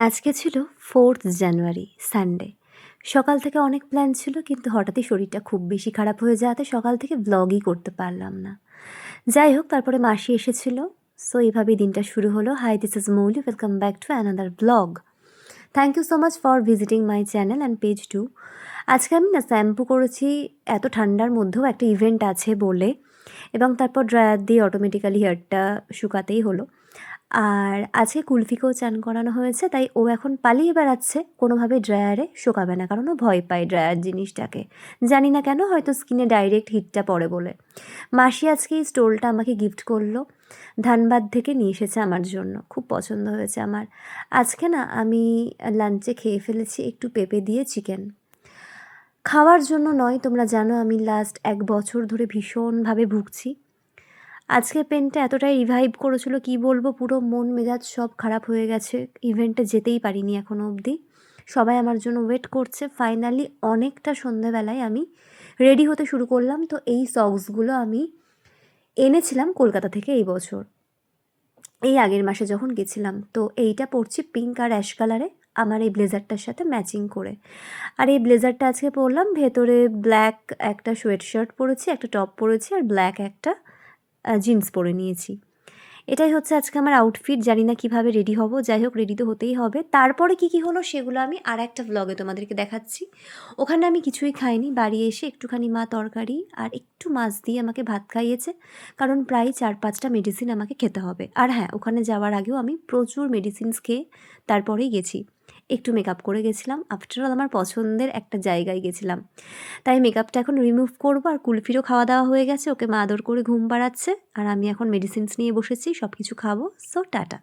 আজকে ছিল 4th জানুয়ারি Sunday. সকাল থেকে অনেক প্ল্যান ছিল কিন্তু হঠাৎই শরীরটা খুব বেশি খারাপ হয়ে যাওয়াতে সকাল থেকে ব্লগই করতে পারলাম না। যাই হোক তারপরে মাসি এসেছিল। সো এভাবেই দিনটা শুরু হলো। Hi this is Mouli, welcome back to another blog. Thank you so much for visiting my channel and page too. আজকে আমি না শ্যাম্পু করেছি এত ঠান্ডার মধ্যেও একটা ইভেন্ট আছে বলে, এবং তারপর ড্রায়ার দিয়ে অটোমেটিক্যালি হেয়ারটা শুকাতেই হলো। আর আজকে কুলফিকেও চান করানো হয়েছে, তাই ও এখন পালিয়ে বেড়াচ্ছে, কোনোভাবে ড্রায়ারে শোকাবে না, কারণ ও ভয় পায় ড্রায়ার জিনিসটাকে। জানি না কেন, হয়তো স্কিনে ডাইরেক্ট হিটটা পড়ে বলে। মাসি আজকে এই স্টোলটা আমাকে গিফট করলো, ধানবাদ থেকে নিয়ে এসেছে আমার জন্য, খুব পছন্দ হয়েছে আমার। আজকে না আমি লাঞ্চে খেয়ে ফেলেছি একটু পেঁপে দিয়ে চিকেন। খাওয়ার জন্য নয়, তোমরা জানো আমি লাস্ট 1 বছর ধরে ভীষণভাবে ভুগছি। আজকে পেনটা এতটাই রিভাইভ করেছিল, কি বলবো, পুরো মন মেজাজ সব খারাপ হয়ে গেছে। ইভেন্টে যেতেই পারিনি এখনও অবধি, সবাই আমার জন্য ওয়েট করছে। ফাইনালি অনেকটা সন্ধেবেলায় আমি রেডি হতে শুরু করলাম। তো এই সক্সগুলো আমি এনেছিলাম কলকাতা থেকে এই বছর, এই আগের মাসে যখন গেছিলাম। তো এইটা পরছি পিঙ্ক আর অ্যাশ কালারে, আমার এই ব্লেজারটার সাথে ম্যাচিং করে। আর এই ব্লেজারটা আজকে পরলাম, ভেতরে ব্ল্যাক একটা সোয়েট শার্ট পরেছি, একটা টপ পরেছি, আর ব্ল্যাক একটা জিন্স পরে নিয়েছি। এটাই হচ্ছে আজকে আমার আউটফিট। জানি না কীভাবে রেডি হব, যাই হোক রেডি তো হতেই হবে। তারপরে কী হলো সেগুলো আমি আর একটা ভ্লগে তোমাদেরকে দেখাচ্ছি। ওখানে আমি কিছুই খাইনি, বাড়ি এসে একটুখানি মা তরকারি আর একটু মাছ দিয়ে আমাকে ভাত খাইয়েছে, কারণ প্রায় 4-5টা মেডিসিন আমাকে খেতে হবে। আর হ্যাঁ, ওখানে যাওয়ার আগেও আমি প্রচুর মেডিসিনস খেয়ে তারপরেই গেছি। একটু মেকআপ করে গেছিলাম, আফটারঅল আমার পছন্দের একটা জায়গায় গেছিলাম, তাই মেকআপটা এখন রিমুভ করবো। আর কুলফিরও খাওয়া দাওয়া হয়ে গেছে, ওকে মা আদর করে ঘুম পাড়াচ্ছে, আর আমি এখন মেডিসিনস নিয়ে বসেছি, সব কিছু খাবো। So tata.